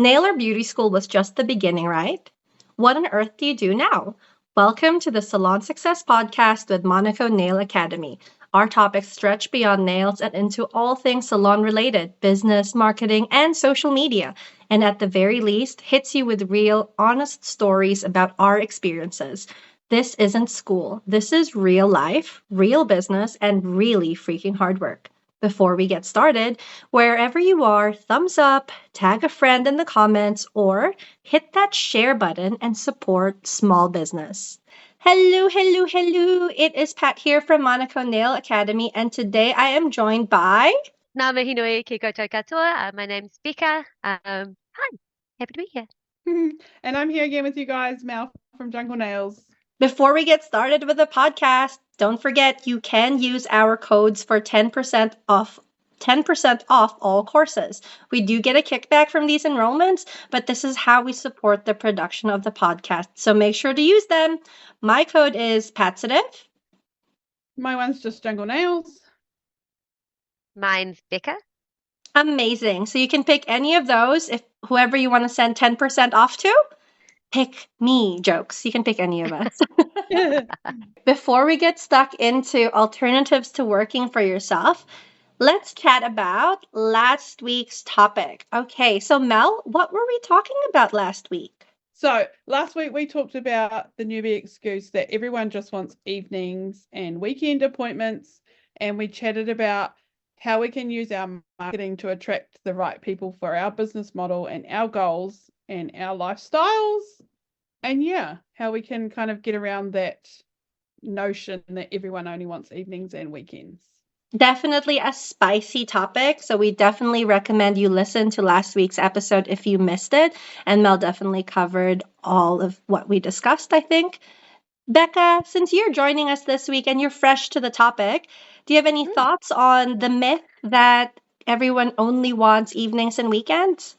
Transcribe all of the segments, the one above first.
Nail or beauty school was just the beginning, right? What on earth do you do now? Welcome to the Salon Success Podcast with Monaco Nail Academy. Our topics stretch beyond nails and into all things salon related, business, marketing, and social media. And at the very least, hits you with real, honest stories about our experiences. This isn't school. This is real life, real business, and really freaking hard work. Before we get started, wherever you are, thumbs up, tag a friend in the comments, or hit that share button and support small business. Hello, hello, hello. It is Pat here from Monaco Nail Academy, and today I am joined by. Ngā mihi nui ki koutou katoa. My name's Becca. Hi, happy to be here. And I'm here again with you guys, Mel from Jungle Nails. Before we get started with the podcast, don't forget you can use our codes for 10% off all courses. We do get a kickback from these enrollments, but this is how we support the production of the podcast. So make sure to use them. My code is PATSITIVE. My one's just Jungle Nails. Mine's Becca. Amazing. So you can pick any of those if whoever you want to send 10% off to. Pick me jokes. You can pick any of us. Before we get stuck into alternatives to working for yourself, let's chat about last week's topic. Okay, so Mel, what were we talking about last week? So last week we talked about the newbie excuse that everyone just wants evenings and weekend appointments, and we chatted about how we can use our marketing to attract the right people for our business model and our goals and our lifestyles, and how we can kind of get around that notion that everyone only wants evenings and weekends. Definitely a spicy topic, so we definitely recommend you listen to last week's episode if you missed it, and Mel definitely covered all of what we discussed, I think. Becca, since you're joining us this week and you're fresh to the topic, do you have any thoughts on the myth that everyone only wants evenings and weekends?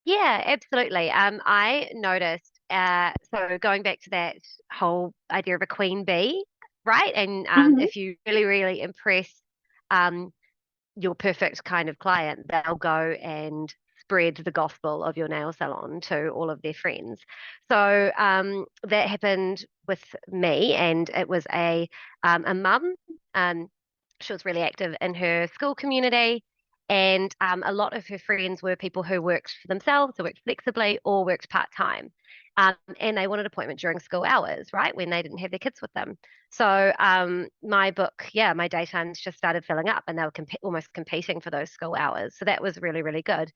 Yeah, absolutely. I noticed, so going back to that whole idea of a queen bee, right? And if you really, really impress your perfect kind of client, they'll go and spread the gospel of your nail salon to all of their friends. So that happened with me, and it was a mum. She was really active in her school community, and a lot of her friends were people who worked for themselves, who worked flexibly or worked part-time. And they wanted appointment during school hours, right, when they didn't have their kids with them. So my daytimes just started filling up, and they were almost competing for those school hours. So that was really, really good.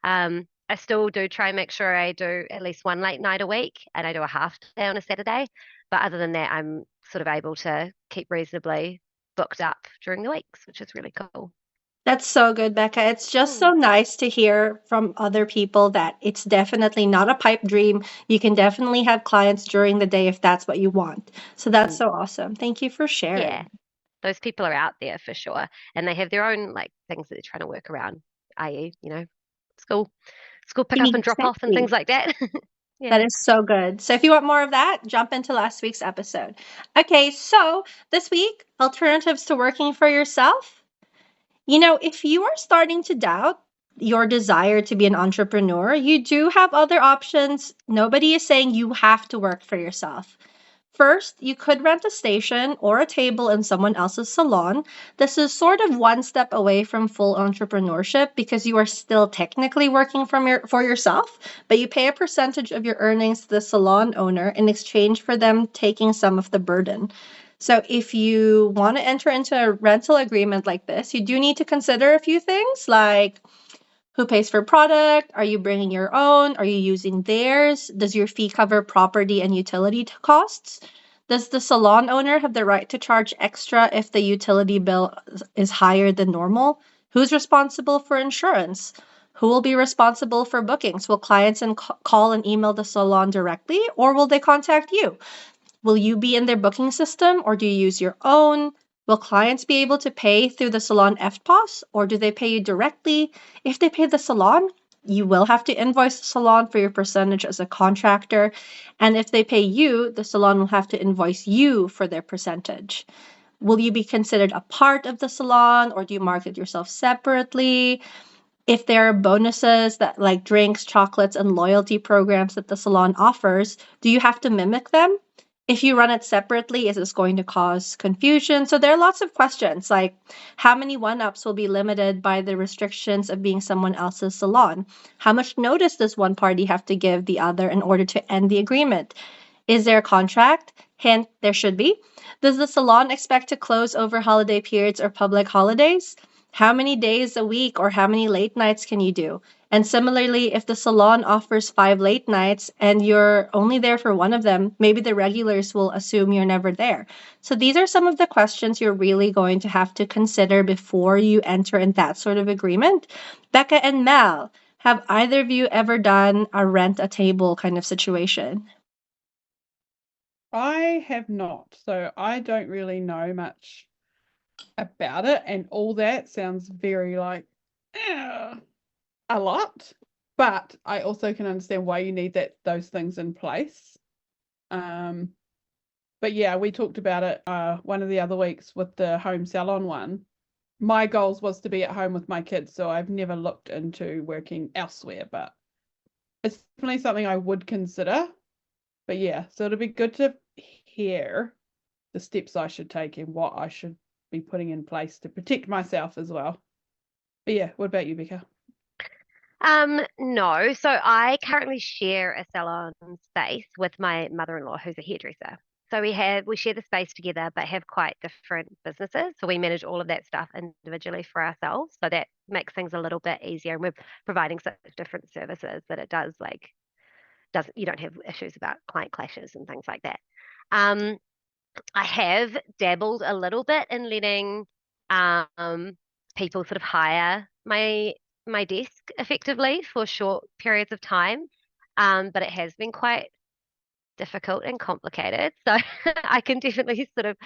I still do try and make sure I do at least one late night a week, and I do a half day on a Saturday. But other than that, I'm sort of able to keep reasonably booked up during the weeks, which is really cool. That's so good, Becca. It's just so nice to hear from other people that it's definitely not a pipe dream. You can definitely have clients during the day if that's what you want. So that's so awesome. Thank you for sharing. Yeah, those people are out there for sure, and they have their own like things that they're trying to work around, i.e., school pick up and drop off and things like that. Yeah. That is so good. So if you want more of that, jump into last week's episode. Okay, so this week, alternatives to working for yourself. If you are starting to doubt your desire to be an entrepreneur, you do have other options. Nobody is saying you have to work for yourself. First, you could rent a station or a table in someone else's salon. This is sort of one step away from full entrepreneurship because you are still technically working for yourself, but you pay a percentage of your earnings to the salon owner in exchange for them taking some of the burden. So if you want to enter into a rental agreement like this, you do need to consider a few things like who pays for product? Are you bringing your own? Are you using theirs? Does your fee cover property and utility costs? Does the salon owner have the right to charge extra if the utility bill is higher than normal? Who's responsible for insurance? Who will be responsible for bookings? Will clients call and email the salon directly, or will they contact you? Will you be in their booking system, or do you use your own? Will clients be able to pay through the salon FPOS, or do they pay you directly? If they pay the salon, you will have to invoice the salon for your percentage as a contractor. And if they pay you, the salon will have to invoice you for their percentage. Will you be considered a part of the salon, or do you market yourself separately? If there are bonuses that like drinks, chocolates, and loyalty programs that the salon offers, do you have to mimic them? If you run it separately, is this going to cause confusion? So there are lots of questions like how many one-ups will be limited by the restrictions of being someone else's salon? How much notice does one party have to give the other in order to end the agreement? Is there a contract? Hint, there should be. Does the salon expect to close over holiday periods or public holidays? How many days a week or how many late nights can you do? And similarly, if the salon offers 5 late nights and you're only there for one of them, maybe the regulars will assume you're never there. So these are some of the questions you're really going to have to consider before you enter in that sort of agreement. Becca and Mel, have either of you ever done a rent a table kind of situation? I have not, so I don't really know much about it, and all that sounds very like a lot, but I also can understand why you need those things in place. But yeah, we talked about it one of the other weeks with the home salon one. My goals was to be at home with my kids, so I've never looked into working elsewhere, but it's definitely something I would consider. But yeah, so it'll be good to hear the steps I should take and what I should be putting in place to protect myself as well. But yeah, what about you, Becca? No. So I currently share a salon space with my mother-in-law who's a hairdresser. So we share the space together, but have quite different businesses. So we manage all of that stuff individually for ourselves. So that makes things a little bit easier. And we're providing such different services that it doesn't you don't have issues about client clashes and things like that. I have dabbled a little bit in letting people sort of hire my desk effectively for short periods of time, but it has been quite difficult and complicated. So I can definitely sort of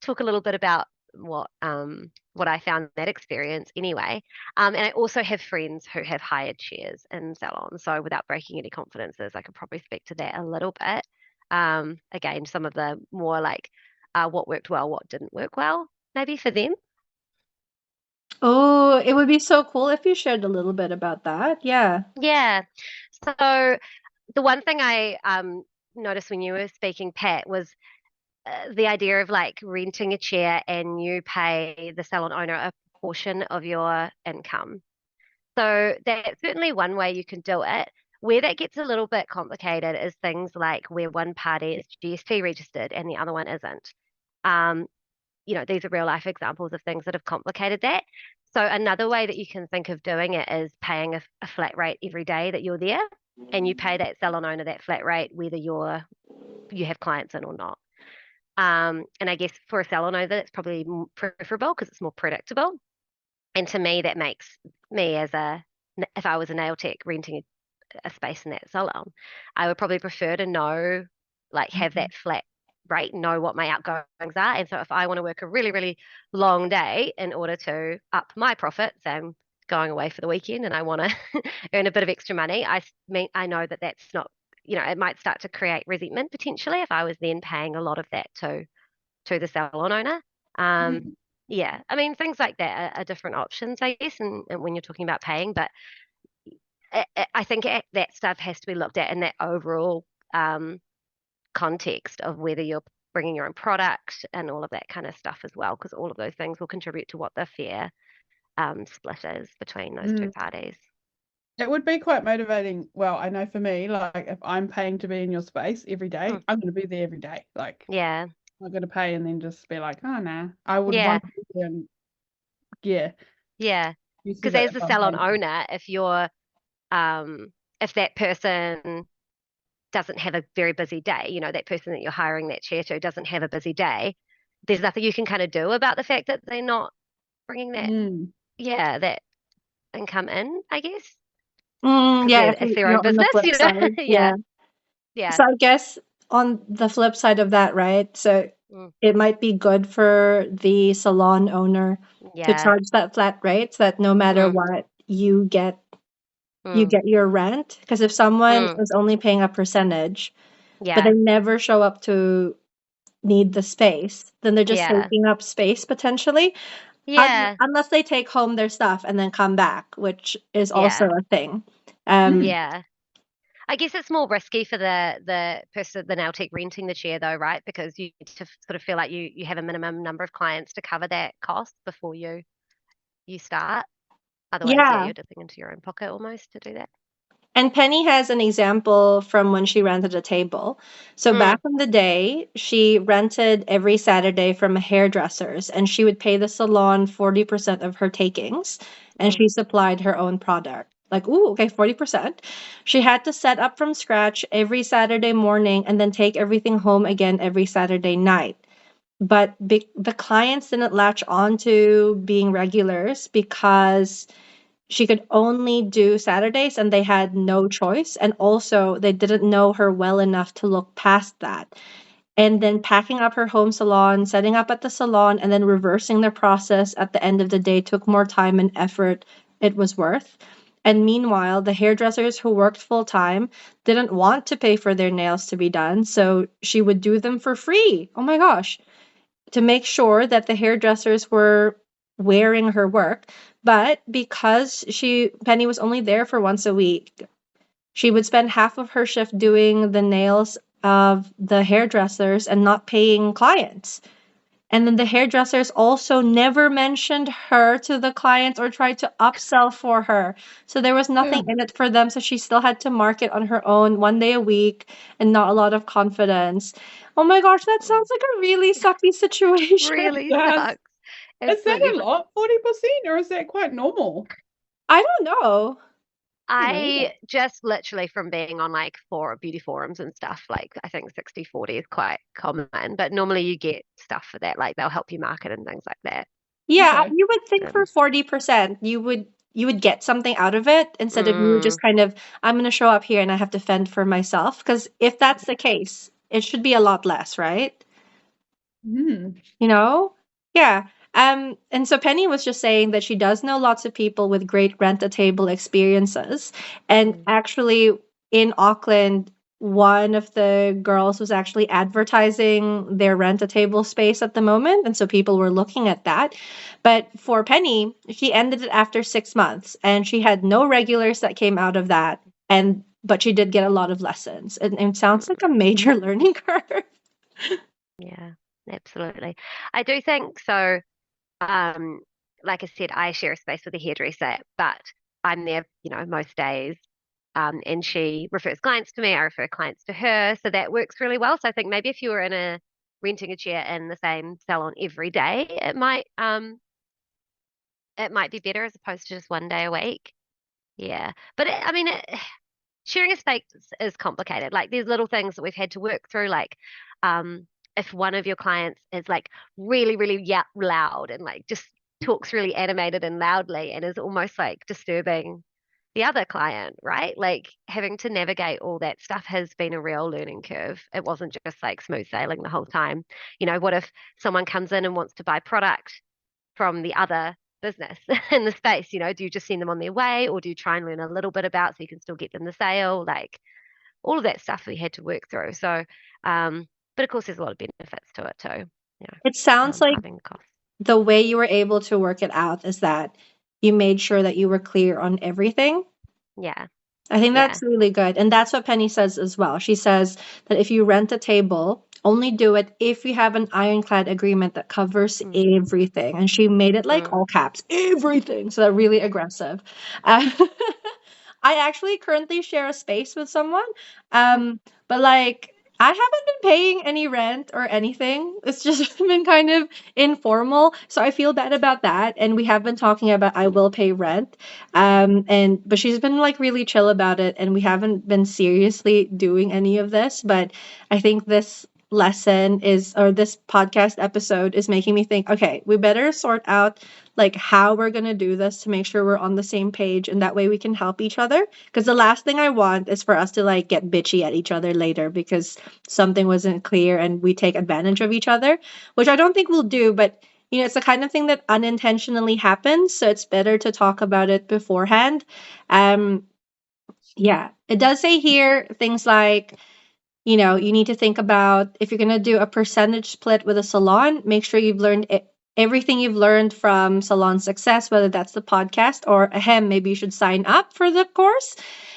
talk a little bit about what I found that experience anyway. And I also have friends who have hired chairs in salons. So without breaking any confidences, I could probably speak to that a little bit. Again, some of the more like what worked well, what didn't work well, maybe for them. Oh, it would be so cool if you shared a little bit about that. Yeah. Yeah. So the one thing I noticed when you were speaking, Pat, was the idea of like renting a chair and you pay the salon owner a portion of your income. So that's certainly one way you can do it. Where that gets a little bit complicated is things like where one party is GST registered and the other one isn't. Um, these are real life examples of things that have complicated that. So another way that you can think of doing it is paying a flat rate every day that you're there, and you pay that salon owner that flat rate whether you have clients in or not. And I guess for a salon owner, that's probably preferable because it's more predictable. And to me, that makes me if I was a nail tech renting a space in that salon, I would probably prefer to know, like, have that flat rate, know what my outgoings are. And so if I want to work a really, really long day in order to up my profits, I'm going away for the weekend and I want to earn a bit of extra money, I know that that's not, it might start to create resentment potentially if I was then paying a lot of that to the salon owner. Yeah, I mean, things like that are different options, I guess, and when you're talking about paying, but I think that stuff has to be looked at in that overall context of whether you're bringing your own product and all of that kind of stuff as well, because all of those things will contribute to what the fair split is between those two parties. It would be quite motivating. Well, I know for me, like if I'm paying to be in your space every day, I'm going to be there every day. Like, yeah, I'm not going to pay and then just be like, oh, nah. I would yeah, want to be there and yeah. use Because it as if the I'm salon paying. owner, if that person doesn't have a very busy day, that person that you're hiring that chair to doesn't have a busy day, there's nothing you can kind of do about the fact that they're not bringing that income in, I guess, because Yeah, it's their own on the business, flip side, Yeah, yeah. yeah, So I guess on the flip side of that, right? So mm, it might be good for the salon owner to yeah, charge that flat rate so that no matter mm, what you get mm, your rent. Because if someone mm, is only paying a percentage, but they yeah, never show up to need the space, then they're just yeah, taking up space potentially. Yeah. Unless they take home their stuff and then come back, which is also Yeah. a thing. Yeah. I guess it's more risky for the person, the nail tech renting the chair though, right? Because you need to sort of feel like you have a minimum number of clients to cover that cost before you start. Otherwise, yeah, Yeah. you're dipping into your own pocket almost to do that. And Penny has an example from when she rented a table. So Mm. back in the day, she rented every Saturday from a hairdresser's and she would pay the salon 40% of her takings and Mm. she supplied her own product. Like, ooh, okay, 40%. She had to set up from scratch every Saturday morning and then take everything home again every Saturday night. But the clients didn't latch on to being regulars because she could only do Saturdays and they had no choice. And also, they didn't know her well enough to look past that. And then packing up her home salon, setting up at the salon, and then reversing the process at the end of the day took more time and effort it was worth. And meanwhile, the hairdressers who worked full time didn't want to pay for their nails to be done. So she would do them for free. Oh my gosh, to make sure that the hairdressers were wearing her work. But because Penny was only there for once a week, she would spend half of her shift doing the nails of the hairdressers and not paying clients. And then the hairdressers also never mentioned her to the clients or tried to upsell for her. So there was Yeah. nothing in it for them. So she still had to market on her own 1 day a week and not a lot of confidence. Oh my gosh, that sounds like a really sucky situation. Really Does. sucks. Is that Absolutely. a lot, 40%, or is that quite normal? I don't know. I just literally from being on like beauty forums and stuff, like I think 60/40 is quite common, but normally you get stuff for that, like they'll help you market and things like that. Yeah, Okay. you would think for Um, 40% you would get something out of it instead of you mm, just kind of I'm going to show up here and I have to fend for myself because if that's the case, it should be a lot less, right? Mm. You know? Yeah. And so Penny was just saying that she does know lots of people with great rent-a-table experiences. And mm, actually in Auckland, one of the girls was actually advertising their rent-a-table space at the moment. And so people were looking at that. But for Penny, she ended it after 6 months and she had no regulars that came out of that. But she did get a lot of lessons. And it sounds like mm, a major learning curve. yeah, absolutely. I do think so. Um, like I said, I share a space with a hairdresser, but I'm there, most days. And she refers clients to me, I refer clients to her. So that works really well. So I think maybe if you were renting a chair in the same salon every day, it might be better as opposed to just 1 day a week. Yeah. But I mean, sharing a space is complicated. Like there's little things that we've had to work through, like if one of your clients is like really, really loud and like just talks really animated and loudly and is almost like disturbing the other client, right? Like having to navigate all that stuff has been a real learning curve. It wasn't just like smooth sailing the whole time. What if someone comes in and wants to buy product from the other business in the space? Do you just send them on their way or do you try and learn a little bit about so you can still get them the sale? Like all of that stuff we had to work through. So, but of course, there's a lot of benefits to it too. It sounds like Halving the cost. the way you were able to work it out is that you made sure that you were clear on everything. Yeah, I think yeah, that's really good. And that's what Penny says as well. She says that if you rent a table, only do it if you have an ironclad agreement that covers mm, everything. And she made it like mm, all caps, everything. So that really aggressive. Uh, I actually currently share a space with someone. mm, But like I haven't been paying any rent or anything. It's just been kind of informal. So I feel bad about that. And we have been talking about I will pay rent. But she's been like really chill about it, and we haven't been seriously doing any of this. But I think this lesson this podcast episode is making me think, okay, we better sort out like how we're gonna do this to make sure we're on the same page, and that way we can help each other. Because the last thing I want is for us to like get bitchy at each other later because something wasn't clear and we take advantage of each other, which I don't think we'll do, but it's the kind of thing that unintentionally happens, so it's better to talk about it beforehand. Um, yeah, it does say here things like, you need to think about if you're going to do a percentage split with a salon, make sure you've learned everything you've learned from Salon Success, whether that's the podcast or maybe you should sign up for the course.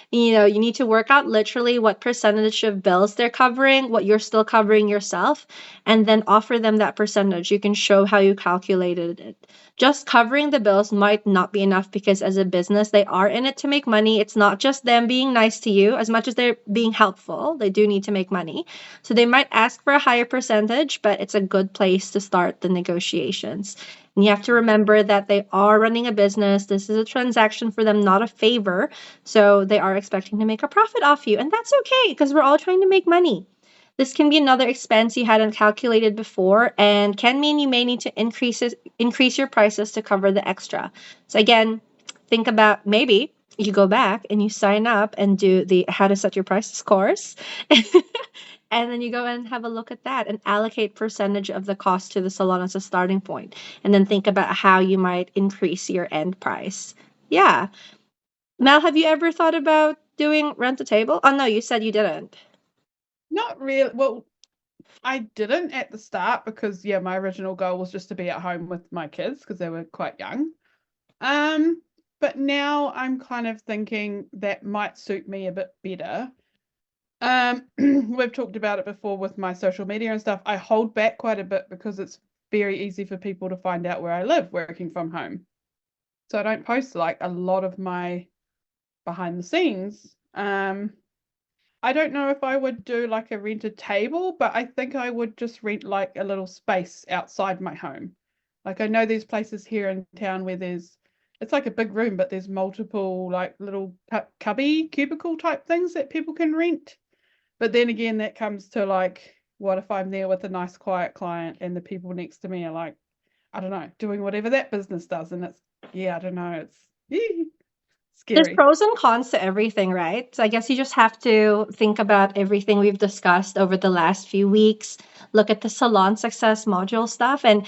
You need to work out literally what percentage of bills they're covering, what you're still covering yourself, and then offer them that percentage. You can show how you calculated it. Just covering the bills might not be enough because as a business, they are in it to make money. It's not just them being nice to you. As much as they're being helpful, they do need to make money. So they might ask for a higher percentage, but it's a good place to start the negotiations. And you have to remember that they are running a business. This is a transaction for them, not a favor. So they are expecting to make a profit off you. And that's okay because we're all trying to make money. This can be another expense you hadn't calculated before and can mean you may need to increase your prices to cover the extra. So again, think about maybe you go back and you sign up and do the how to set your prices course. And then you go and have a look at that and allocate percentage of the cost to the salon as a starting point. And then think about how you might increase your end price. Yeah. Mel, have you ever thought about doing rent a table? Oh, no, you said you didn't. Not really. Well, I didn't at the start because, yeah, my original goal was just to be at home with my kids because they were quite young. But now I'm kind of thinking that might suit me a bit better. We've talked about it before with my social media and stuff. I hold back quite a bit because it's very easy for people to find out where I live working from home. So I don't post like a lot of my behind the scenes. I don't know if I would do like a rented table, but I think I would just rent like a little space outside my home. Like I know there's places here in town where it's like a big room, but there's multiple like little cubby cubicle type things that people can rent. But then again, that comes to like, what if I'm there with a nice quiet client and the people next to me are like, I don't know, doing whatever that business does. And it's, I don't know, it's scary. There's pros and cons to everything, right? So I guess you just have to think about everything we've discussed over the last few weeks, look at the Salon Success module stuff, and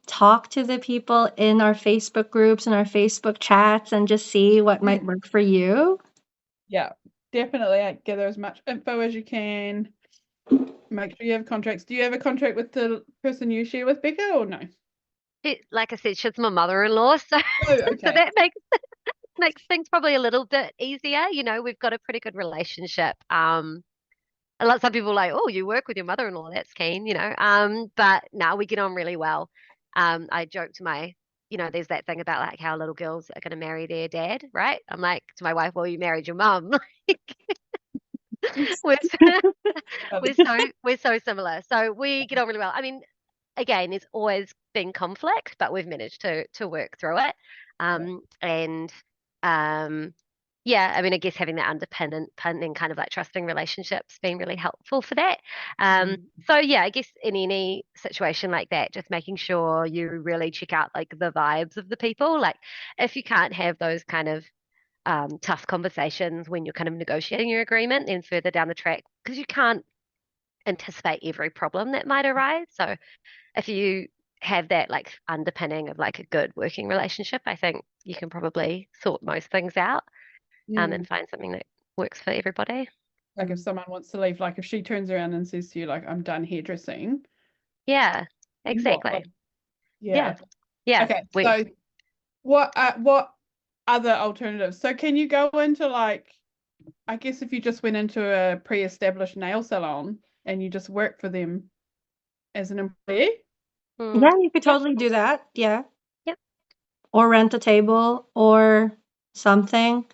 talk to the people in our Facebook groups and our Facebook chats and just see what might work for you. Yeah, definitely gather as much info as you can. Make sure you have contracts. Do you have a contract with the person you share with, Becca, or no? Like I said, she's my mother-in-law, so okay. So that makes things probably a little bit easier. We've got a pretty good relationship. Some people are like, oh, you work with your mother-in-law, that's keen, but no, we get on really well. I joke to there's that thing about like how little girls are going to marry their dad, right? I'm like to my wife, well, you married your mum. we're so similar. So we get on really well. I mean, again, there's always been conflict, but we've managed to work through it. And yeah, I mean, I guess having that underpinning kind of like trusting relationships been really helpful for that. So yeah, I guess in any situation like that, just making sure you really check out like the vibes of the people. Like if you can't have those kind of tough conversations when you're kind of negotiating your agreement, then further down the track, because you can't anticipate every problem that might arise. So if you have that like underpinning of like a good working relationship, I think you can probably sort most things out and find something that works for everybody. Like if someone wants to leave, like if she turns around and says to you, like, I'm done hairdressing. Yeah, exactly. Yeah. Okay. So what other alternatives? So can you go into like, I guess if you just went into a pre-established nail salon and you just work for them as an employee? Yeah, you could totally do that. Yeah. Yep. Or rent a table or something.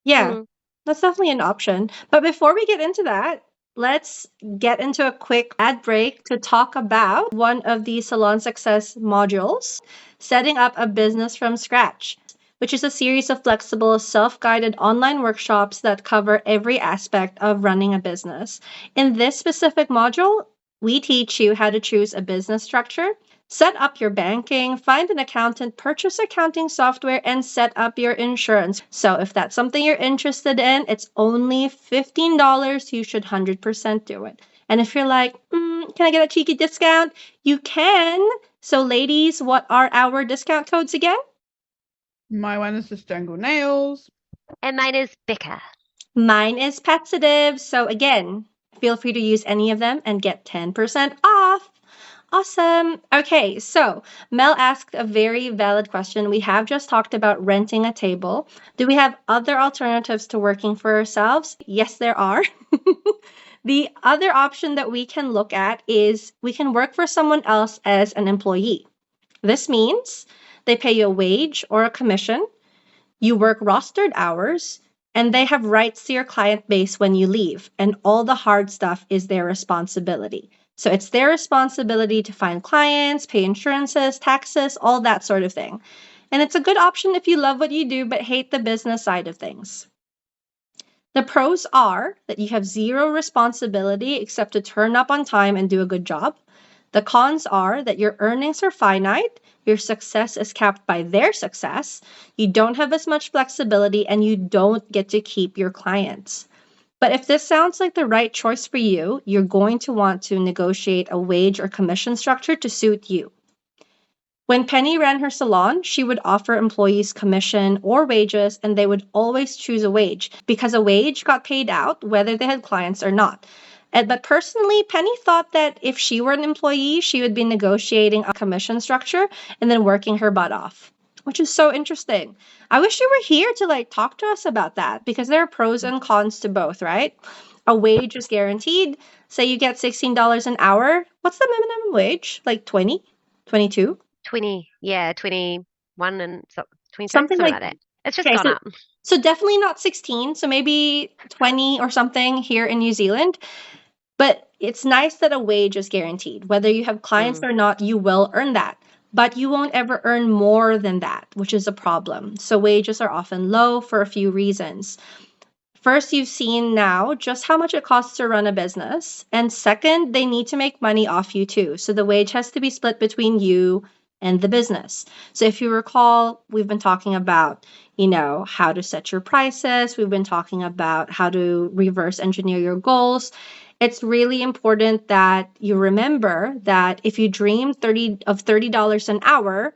Yeah, that's definitely an option. But before we get into that, let's get into a quick ad break to talk about one of the Salon Success modules, setting up a business from scratch, which is a series of flexible, self-guided online workshops that cover every aspect of running a business. In this specific module, we teach you how to choose a business structure, set up your banking, find an accountant, purchase accounting software, and set up your insurance. So if that's something you're interested in, it's only $15. You should 100% do it. And if you're like, can I get a cheeky discount? You can. So ladies, what are our discount codes again? My one is just Jungle Nails. And mine is Becca. Mine is Petsative. So again, feel free to use any of them and get 10% off. Awesome. Okay, so Mel asked a very valid question. We have just talked about renting a table. Do we have other alternatives to working for ourselves? Yes, there are. The other option that we can look at is we can work for someone else as an employee. This means they pay you a wage or a commission, you work rostered hours, and they have rights to your client base when you leave, and all the hard stuff is their responsibility. So it's their responsibility to find clients, pay insurances, taxes, all that sort of thing. And it's a good option if you love what you do but hate the business side of things. The pros are that you have zero responsibility except to turn up on time and do a good job. The cons are that your earnings are finite, your success is capped by their success, you don't have as much flexibility, and you don't get to keep your clients. But if this sounds like the right choice for you, you're going to want to negotiate a wage or commission structure to suit you. When Penny ran her salon, she would offer employees commission or wages, and they would always choose a wage because a wage got paid out whether they had clients or not. But personally, Penny thought that if she were an employee, she would be negotiating a commission structure and then working her butt off, which is so interesting. I wish you were here to talk to us about that because there are pros and cons to both, right? A wage is guaranteed. Say you get $16 an hour. What's the minimum wage? Like 20, 22? 21 and 26, Something something like like that. It's just okay, gone up. so definitely not 16, so maybe 20 or something here in New Zealand. But it's nice that a wage is guaranteed. Whether you have clients or not, you will earn that. But you won't ever earn more than that, which is a problem. So wages are often low for a few reasons. First, you've seen now just how much it costs to run a business. And second, they need to make money off you too. So the wage has to be split between you and the business. So if you recall, we've been talking about, how to set your prices. We've been talking about how to reverse engineer your goals. It's really important that you remember that if you dream $30 an hour,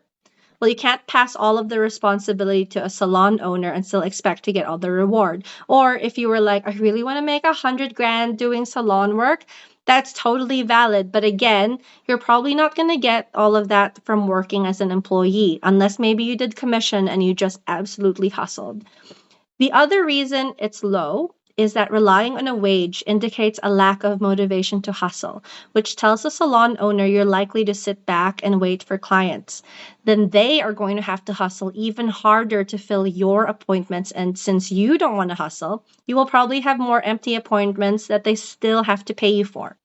well, you can't pass all of the responsibility to a salon owner and still expect to get all the reward. Or if you were like, I really want to make 100 grand doing salon work, that's totally valid. But again, you're probably not going to get all of that from working as an employee, unless maybe you did commission and you just absolutely hustled. The other reason it's low is that relying on a wage indicates a lack of motivation to hustle, which tells the salon owner you're likely to sit back and wait for clients. Then they are going to have to hustle even harder to fill your appointments. And since you don't want to hustle, you will probably have more empty appointments that they still have to pay you for.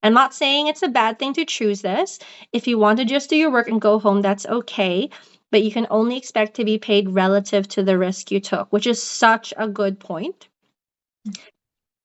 I'm not saying it's a bad thing to choose this. If you want to just do your work and go home, that's okay. But you can only expect to be paid relative to the risk you took, which is such a good point.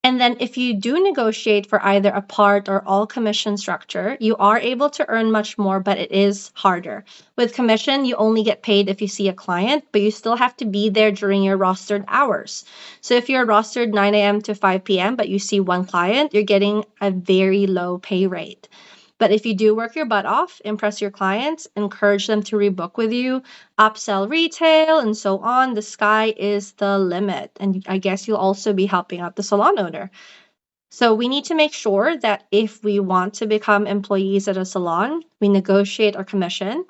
And then if you do negotiate for either a part or all commission structure, you are able to earn much more, but it is harder. With commission, you only get paid if you see a client, but you still have to be there during your rostered hours. So if you're rostered 9 a.m. to 5 p.m., but you see one client, you're getting a very low pay rate. But if you do work your butt off, impress your clients, encourage them to rebook with you, upsell retail, and so on, the sky is the limit. And I guess you'll also be helping out the salon owner. So we need to make sure that if we want to become employees at a salon, we negotiate our commission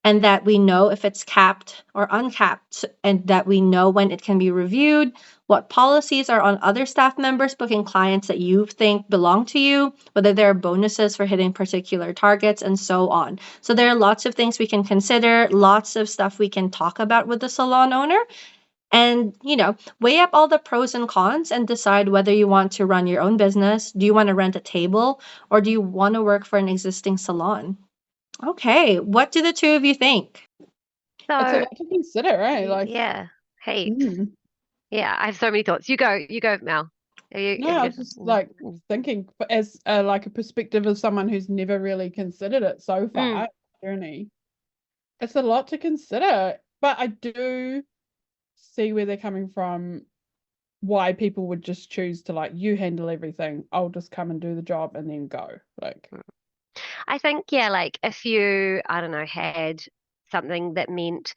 and that we know if it's capped or uncapped and that we know when it can be reviewed, what policies are on other staff members booking clients that you think belong to you, whether there are bonuses for hitting particular targets, and so on. So there are lots of things we can consider, lots of stuff we can talk about with the salon owner. And, weigh up all the pros and cons and decide whether you want to run your own business. Do you want to rent a table or do you want to work for an existing salon? Okay, what do the two of you think? It's a So, lot to consider, right? yeah, heaps. Mm. Yeah, I have so many thoughts. You go, Mel. No, I was just thinking as a perspective of someone who's never really considered it so far, journey. It's a lot to consider, but I do see where they're coming from, why people would just choose to you handle everything. I'll just come and do the job and then go. I think, if you, I don't know, had something that meant,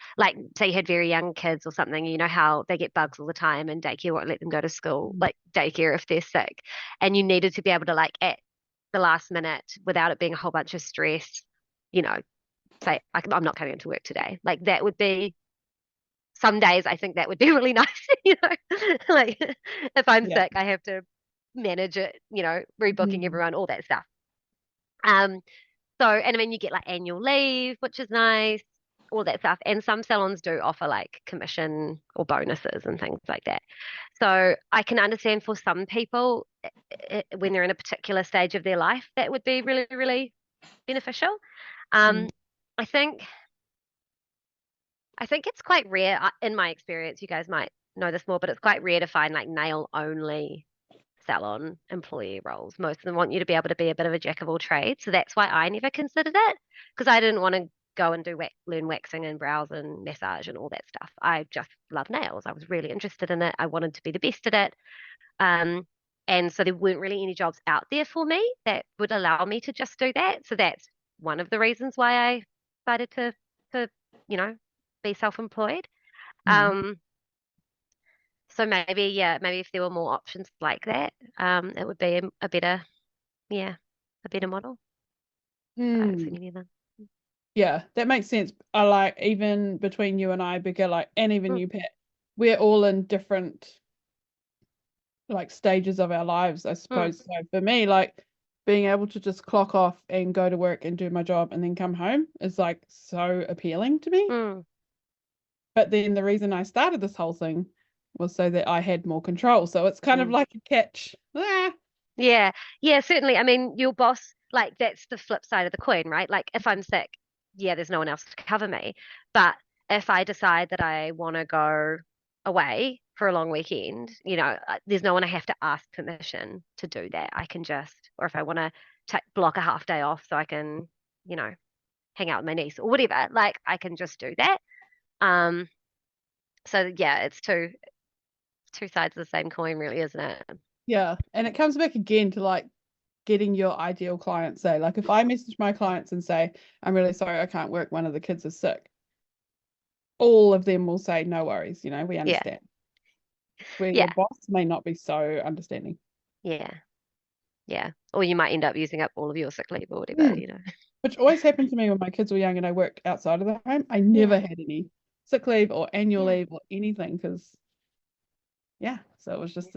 say you had very young kids or something, you know how they get bugs all the time and daycare won't let them go to school, daycare if they're sick, and you needed to be able to, at the last minute without it being a whole bunch of stress, say, I'm not coming into work today. Like that would be, some days I think that would be really nice, like if I'm sick, I have to manage it, rebooking everyone, all that stuff. So, and I mean, you get like annual leave, which is nice, all that stuff. And some salons do offer like commission or bonuses and things like that. So I can understand for some people, when they're in a particular stage of their life, that would be really, really beneficial. I think it's quite rare, in my experience, you guys might know this more, but it's quite rare to find like nail only salon employee roles. Most of them want you to be able to be a bit of a jack of all trades. So that's why I never considered it, because I didn't want to go and learn waxing and brows and massage and all that stuff. I just love nails. I was really interested in it. I wanted to be the best at it. And so there weren't really any jobs out there for me that would allow me to just do that. So that's one of the reasons why I decided to be self-employed. So maybe if there were more options like that, it would be a better model. I haven't seen any of them. Yeah, that makes sense. I like, even between you and I, Becca, like, and even you, Pat, we're all in different like stages of our lives, I suppose. So for me, like, being able to just clock off and go to work and do my job and then come home is like so appealing to me. But then the reason I started this whole thing was so that I had more control. So it's kind of like a catch. Yeah, certainly. I mean, your boss, like, that's the flip side of the coin, right? Like, if I'm sick, there's no one else to cover me. But if I decide that I want to go away for a long weekend, there's no one I have to ask permission to do that. I can just, or if I want to block a half day off so I can, hang out with my niece or whatever, like, I can just do that. So yeah, it's two sides of the same coin, really, isn't it? Yeah, and it comes back again to like getting your ideal client. Say, like, if I message my clients and say, I'm really sorry, I can't work, one of the kids is sick, all of them will say, no worries, we understand. Where your boss may not be so understanding. Yeah, or you might end up using up all of your sick leave or whatever, Which always happened to me when my kids were young and I worked outside of the home. I never had any sick leave or annual leave or anything, because so it was just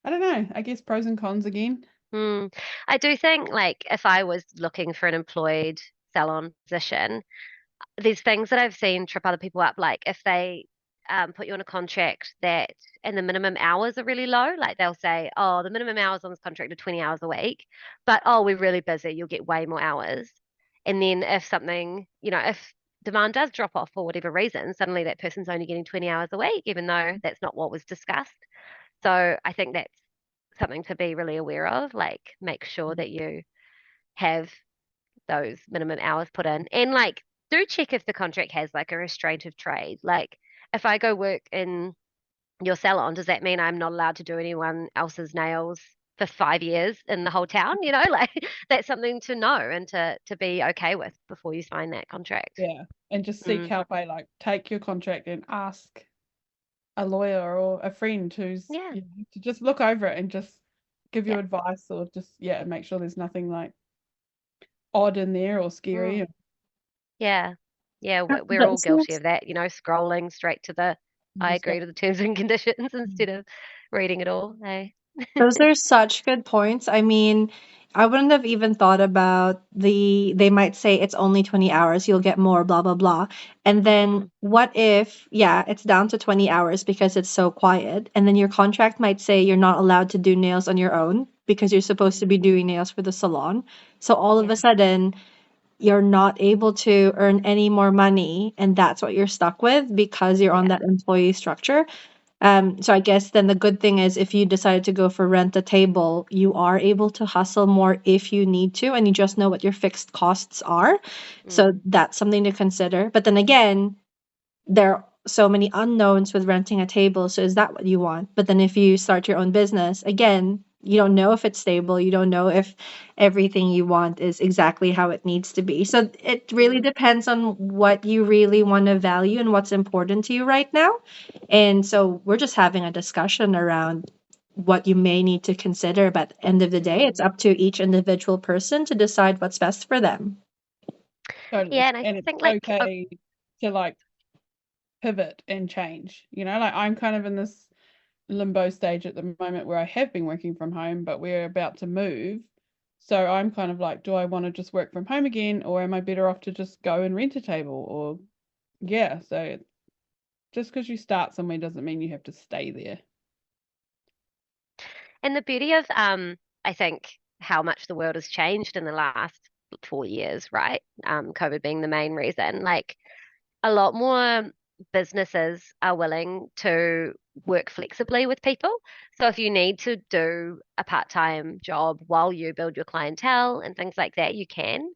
I don't know, I guess pros and cons again. I do think, like, if I was looking for an employed salon position, there's things that I've seen trip other people up, like if they put you on a contract and the minimum hours are really low, like they'll say, oh, the minimum hours on this contract are 20 hours a week, but we're really busy, you'll get way more hours. And then if something, if demand does drop off for whatever reason, suddenly that person's only getting 20 hours a week, even though that's not what was discussed. So I think that's something to be really aware of, like make sure that you have those minimum hours put in, and like do check if the contract has like a restraint of trade. Like, if I go work in your salon, does that mean I'm not allowed to do anyone else's nails for 5 years in the whole town? Like, that's something to know and to be okay with before you sign that contract. Yeah, and just seek help. Like, take your contract and ask a lawyer or a friend who's to just look over it and just give you advice, or just make sure there's nothing like odd in there or scary. We're all guilty of that, scrolling straight to the I agree to the terms and conditions instead of reading it all. Those are such good points. I mean, I wouldn't have even thought about they might say it's only 20 hours, you'll get more, blah, blah, blah. And then what if, it's down to 20 hours because it's so quiet. And then your contract might say you're not allowed to do nails on your own because you're supposed to be doing nails for the salon. So all of a sudden, you're not able to earn any more money. And that's what you're stuck with because you're on that employee structure. So I guess then the good thing is if you decide to go for rent a table, you are able to hustle more if you need to, and you just know what your fixed costs are. So that's something to consider. But then again, there are so many unknowns with renting a table. So is that what you want? But then if you start your own business, again, you don't know if it's stable. You don't know if everything you want is exactly how it needs to be. So it really depends on what you really want to value and what's important to you right now. And so we're just having a discussion around what you may need to consider. But at the end of the day, it's up to each individual person to decide what's best for them. Totally. Yeah, and I And it's think like okay to like pivot and change. Like I'm kind of in this limbo stage at the moment where I have been working from home, but we're about to move. So I'm kind of like, do I want to just work from home again, or am I better off to just go and rent a table? Or yeah, so just because you start somewhere doesn't mean you have to stay there. And the beauty of I think how much the world has changed in the last 4 years, right? COVID being the main reason. Like a lot more businesses are willing to work flexibly with people. So if you need to do a part-time job while you build your clientele and things like that, you can.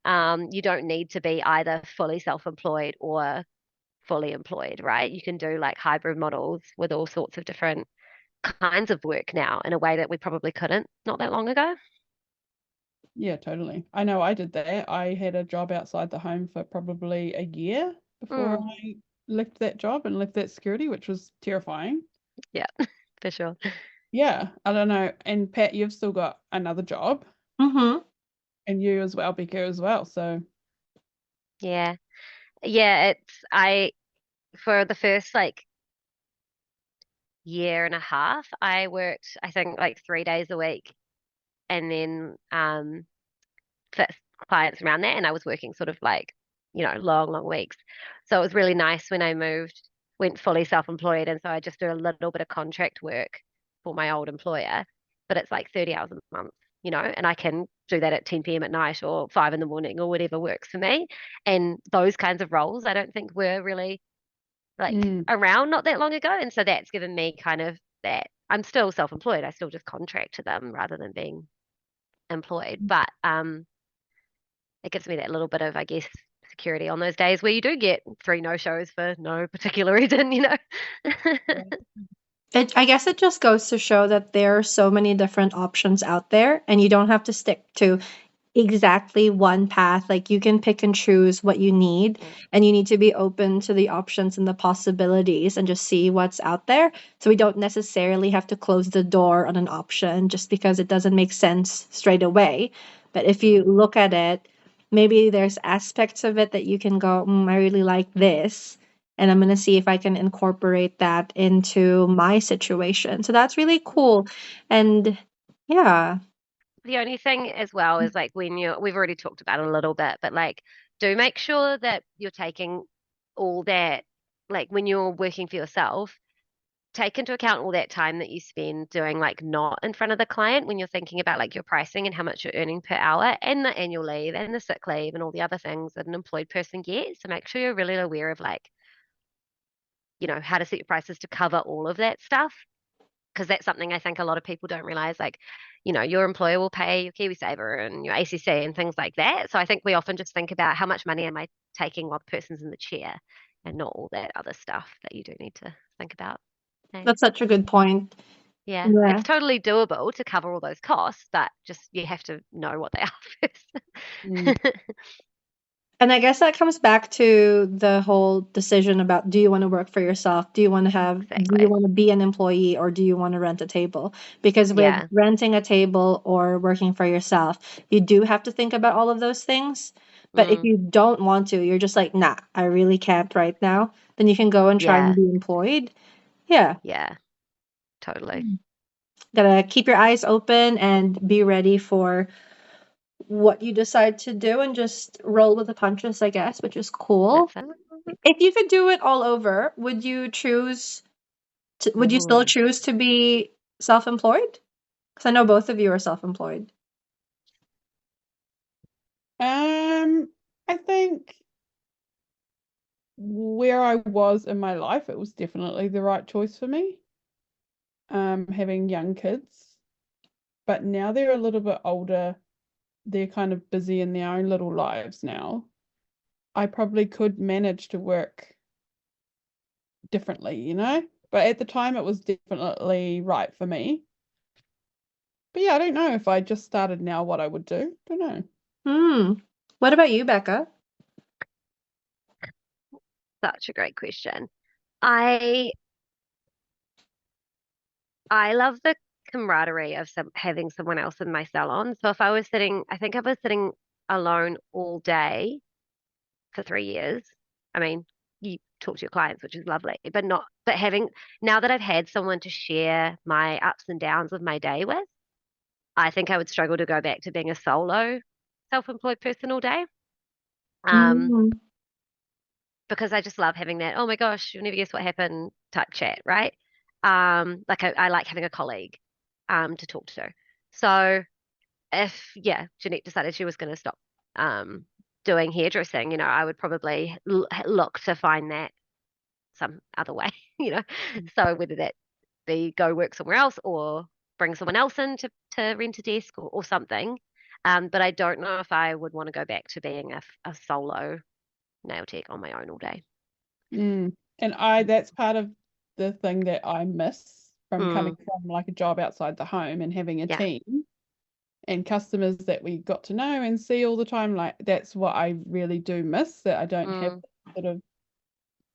You don't need to be either fully self-employed or fully employed, right? You can do like hybrid models with all sorts of different kinds of work now in a way that we probably couldn't not that long ago. Yeah, totally. I know I did that. I had a job outside the home for probably a year before Mm, I left that job and left that security, which was terrifying. yeah, for sure. Yeah, I don't know. And Pat, you've still got another job, Mm-hmm. and you as well, Becca as well. So Yeah. Yeah, I for the first like year and a half, I worked, I think like 3 days a week and then fit clients around that. And I was working sort of like, long, long weeks. So it was really nice when I moved, went fully self-employed. And so I just do a little bit of contract work for my old employer, but it's like 30 hours a month, and I can do that at 10 p.m. at night or 5 in the morning or whatever works for me. And those kinds of roles, I don't think were really like mm, around not that long ago. And so that's given me kind of that I'm still self-employed. I still just contract to them rather than being employed. But it gives me that little bit of, I guess, security on those days where you do get 3 no-shows for no particular reason. yeah. I guess it just goes to show that there are so many different options out there, and you don't have to stick to exactly one path. Like you can pick and choose what you need, Mm, and you need to be open to the options and the possibilities and just see what's out there. So we don't necessarily have to close the door on an option just because it doesn't make sense straight away. But if you mm, look at it, maybe there's aspects of it that you can go, I really like this. And I'm going to see if I can incorporate that into my situation. So that's really mm. cool. And yeah. The only thing as well is like we've already talked about it a little bit, but like do make sure that you're taking all that, like when you're working for yourself, take into account all that time that you spend doing like not in front of the client when you're thinking about like your pricing and how much you're earning per hour and the annual leave and the sick leave and all the other things that an employed person gets. So make sure you're really aware of like, how to set your prices to cover all of that stuff. Because that's something I think a lot of people don't realize. Like, your employer will pay your KiwiSaver and your ACC and things like that. So I think we often just think about how much money am I taking while the person's in the chair and not all that other stuff that you do need to think about. Okay? That's such a good point. Yeah, Yeah. it's totally doable to cover all those costs, but just you have to know what they are Mm, first. And I guess that comes back to the whole decision about, do you want to work for yourself? Do you Exactly. want to be an employee, or do you want to rent a table? Because with Yeah. renting a table or working for yourself, you do have to think about all of those things. But if Mm, you don't want to, you're just like, nah, I really can't right now, then you can go and try and yeah. be employed. Yeah. Yeah. Totally. Gotta keep your eyes open and be ready for what you decide to do and just roll with the punches, I guess, which is cool. That's it. If you could do it all over, would you still Ooh. choose to be self-employed? Because I know both of you are self-employed. I think where I was in my life, it was definitely the right choice for me. Having young kids, but now they're a little bit older. They're kind of busy in their own little lives now. I probably could manage to work differently. But at the time, it was definitely right for me. But yeah, I don't know if I just started now what I would do. Don't know. Hmm. What about you, Becca? Such a great question. I I love the camaraderie of having someone else in my salon. So if I was sitting, I think I was sitting alone all day for 3 years. I mean, you talk to your clients, which is lovely, but having, now that I've had someone to share my ups and downs of my day with, I think I would struggle to go back to being a solo self-employed person all day. Mm. Because I just love having that, oh my gosh, you'll never guess what happened type chat, right? Like I like having a colleague to talk to. So if Jeanette decided she was going to stop doing hairdressing, I would probably look to find that some other way, you know. So whether that be go work somewhere else or bring someone else in to rent a desk or something. But I don't know if I would want to go back to being a solo nail tech on my own all day. And that's part of the thing that I miss from coming from like a job outside the home and having a team and customers that we got to know and see all the time. Like that's what I really do miss, that I don't have that sort of,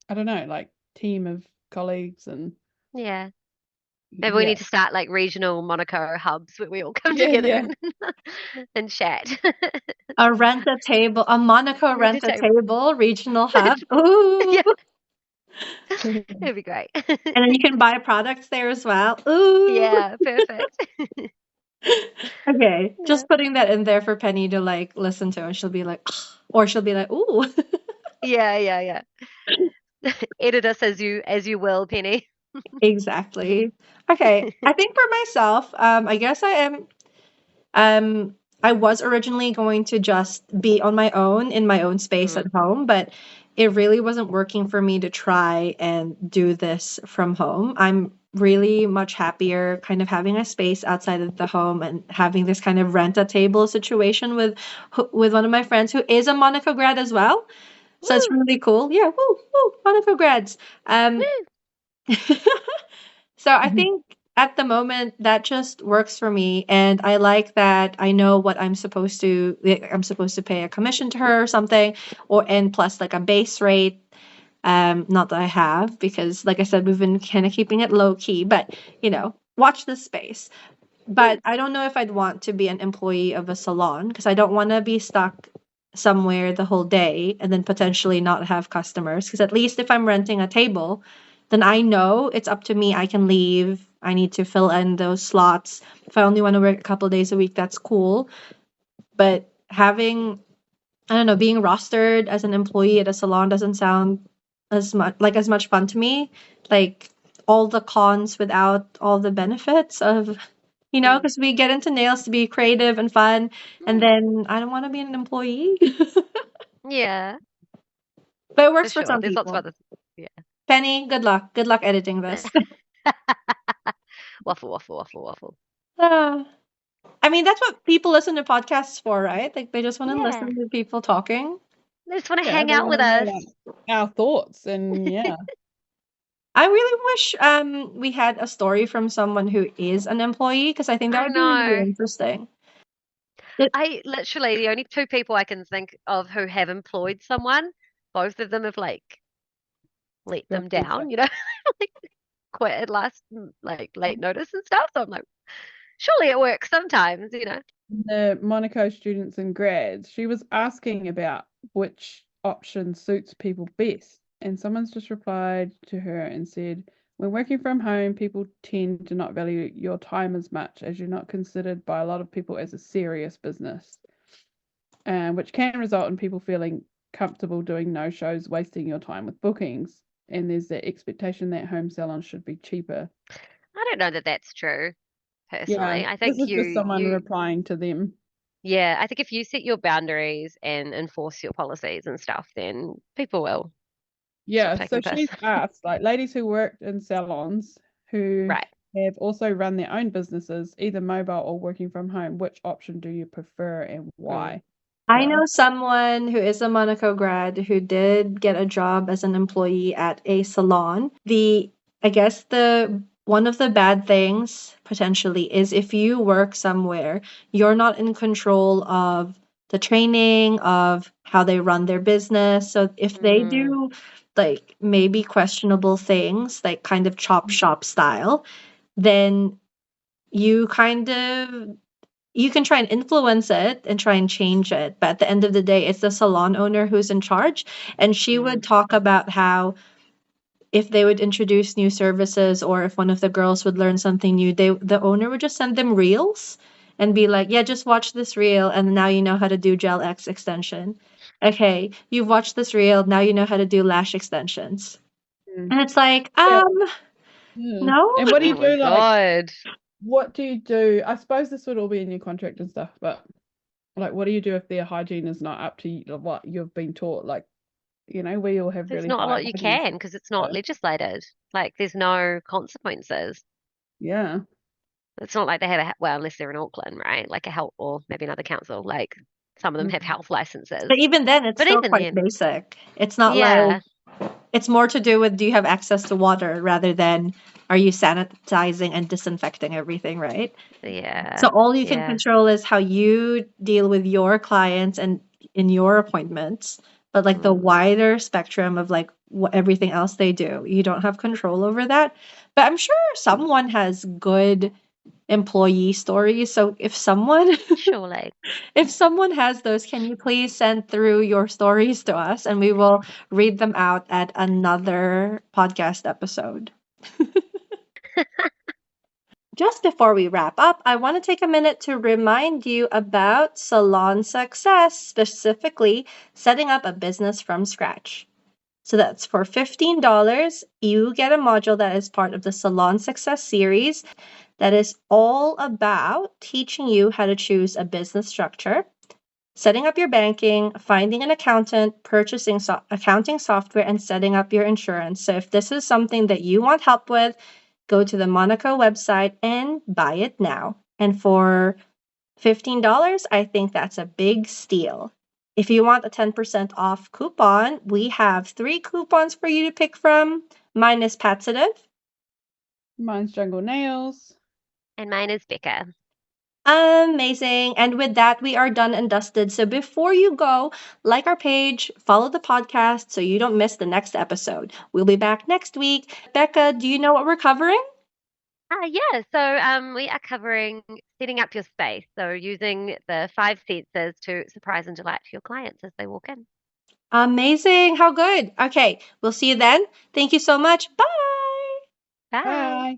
I don't know, like team of colleagues. And maybe we need to start like regional Monaco hubs where we all come together and chat. A Monaco rent a table regional hub. Ooh. It'd be great. And then you can buy products there as well. Ooh. Yeah, perfect. Okay, just putting that in there for Penny to like listen to, and she'll be like, or she'll be like, ooh. Yeah. Edit us as you will, Penny. Exactly. Okay, I think for myself, I guess I was originally going to just be on my own in my own space at home, but it really wasn't working for me to try and do this from home. I'm really much happier kind of having a space outside of the home and having this kind of rent a table situation with one of my friends who is a Monaco grad as well. So it's really cool. Yeah, woo, Monaco grads. So I think at the moment that just works for me, and I like that I know what I'm supposed to pay a commission to her or something, and plus like a base rate. Not that I have, because like I said, we've been kind of keeping it low key, but watch this space. But I don't know if I'd want to be an employee of a salon, because I don't want to be stuck somewhere the whole day and then potentially not have customers. Because at least if I'm renting a table, then I know it's up to me. I can leave. I need to fill in those slots. If I only want to work a couple of days a week, that's cool. But having, I don't know, being rostered as an employee at a salon doesn't sound as much fun to me. Like all the cons without all the benefits of, because we get into nails to be creative and fun, and then I don't want to be an employee. Yeah. But it works for some There's people. lots of others. Yeah. Penny, good luck. Good luck editing this. Waffle. I mean, that's what people listen to podcasts for, right? Like they just want to listen to people talking. They just want to hang out with us. Our thoughts, and I really wish we had a story from someone who is an employee, because I think that would be really interesting. I literally, the only two people I can think of who have employed someone, both of them have like let them down, like quit at last, like late notice and stuff. So I'm like, surely it works sometimes, The Monaco students and grads, she was asking about which option suits people best. And someone's just replied to her and said, when working from home, people tend to not value your time as much, as you're not considered by a lot of people as a serious business, which can result in people feeling comfortable doing no-shows, wasting your time with bookings. And there's the expectation that home salons should be cheaper. I don't know that that's true, personally. I think this is just someone replying to them. Yeah, I think if you set your boundaries and enforce your policies and stuff, then people will. Yeah, so she's asked, like, ladies who worked in salons who have also run their own businesses, either mobile or working from home, which option do you prefer and why? I know someone who is a Monaco grad who did get a job as an employee at a salon. I guess one of the bad things potentially is if you work somewhere, you're not in control of the training, of how they run their business. So if they do like maybe questionable things, like kind of chop shop style, then you you can try and influence it and try and change it. But at the end of the day, it's the salon owner who's in charge. And she would talk about how if they would introduce new services or if one of the girls would learn something new, the owner would just send them reels and be like, yeah, just watch this reel and now you know how to do gel X extension. Okay, you've watched this reel, now you know how to do lash extensions. Mm. And it's like, Yeah. no. And what do you Oh my do? Like, God. what do you do? I suppose this would all be in your contract and stuff, but like, what do you do if their hygiene is not up to what you've been taught? Like, we all have There's really not a high lot you hygiene can because it's not standards. legislated. Like, there's no consequences. Yeah. It's not like they have well, unless they're in Auckland, right? Like a health or maybe another council. Like some of them have health licenses. But even then, it's But still even quite then, basic. It's not yeah, like, it's more to do with do you have access to water rather than are you sanitizing and disinfecting everything, right? So yeah, all you can yeah. control is how you deal with your clients and in your appointments. But like the wider spectrum of like everything else they do, you don't have control over that. But I'm sure someone has good employee stories. So if someone Surely. if someone has those, can you please send through your stories to us and we will read them out at another podcast episode. Just before we wrap up, I want to take a minute to remind you about Salon Success, specifically setting up a business from scratch. So that's for $15. You get a module that is part of the Salon Success series that is all about teaching you how to choose a business structure, setting up your banking, finding an accountant, purchasing accounting software, and setting up your insurance. So if this is something that you want help with, go to the Monaco website and buy it now. And for $15, I think that's a big steal. If you want a 10% off coupon, we have 3 coupons for you to pick from. Mine is Patsative. Mine's Jungle Nails. And mine is Becca. Amazing. And with that, we are done and dusted. So before you go, like our page, follow the podcast so you don't miss the next episode. We'll be back next week. Becca, do you know what we're covering? Yeah, so we are covering setting up your space. So using the 5 senses to surprise and delight your clients as they walk in. Amazing. How good. Okay, we'll see you then. Thank you so much. Bye. Bye. Bye.